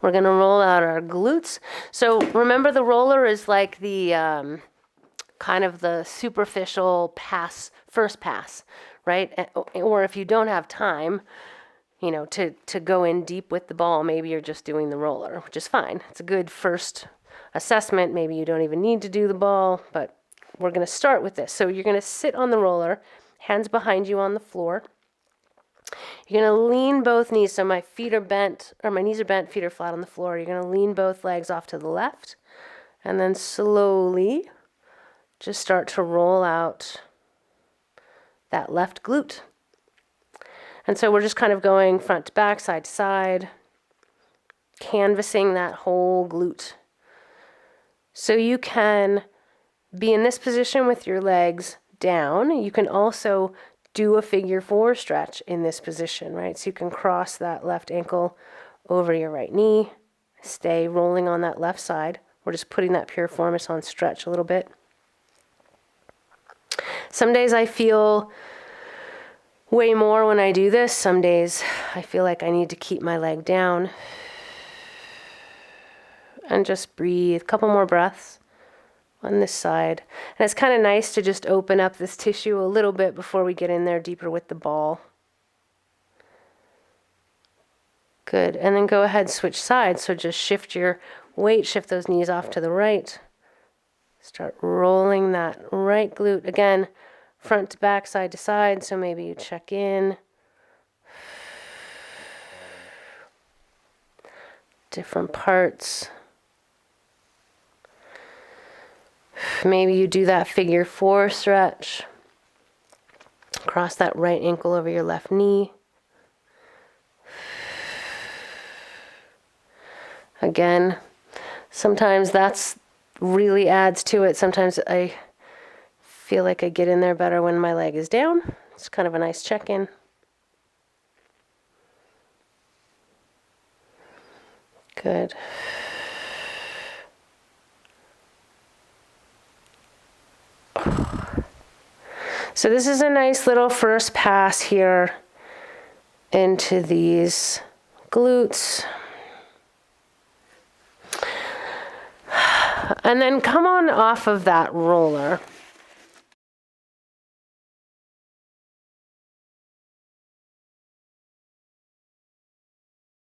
We're going to roll out our glutes. So remember, the roller is like the kind of the superficial pass, first pass, right? Or if you don't have time, you know, to go in deep with the ball, maybe you're just doing the roller, which is fine. It's a good first assessment. Maybe you don't even need to do the ball, but we're going to start with this. So you're going to sit on the roller, hands behind you on the floor. You're going to lean both knees. So my feet are bent, or my knees are bent, feet are flat on the floor. You're going to lean both legs off to the left, and then slowly just start to roll out that left glute. And so we're just kind of going front to back, side to side, canvassing that whole glute. So you can be in this position with your legs down. You can also do a figure 4 stretch in this position, right? So you can cross that left ankle over your right knee, stay rolling on that left side. We're just putting that piriformis on stretch a little bit. Some days I feel way more when I do this. Some days I feel like I need to keep my leg down and just breathe. A couple more breaths on this side. And it's kind of nice to just open up this tissue a little bit before we get in there deeper with the ball. Good. And then go ahead, switch sides. So just shift your weight, shift those knees off to the right. Start rolling that right glute. Again, front to back, side to side. So maybe you check in. Different parts. Maybe you do that figure 4 stretch. Cross that right ankle over your left knee. Again, sometimes that's really adds to it. Sometimes I feel like I get in there better when my leg is down. It's kind of a nice check-in. Good. So this is a nice little first pass here into these glutes. And then come on off of that roller.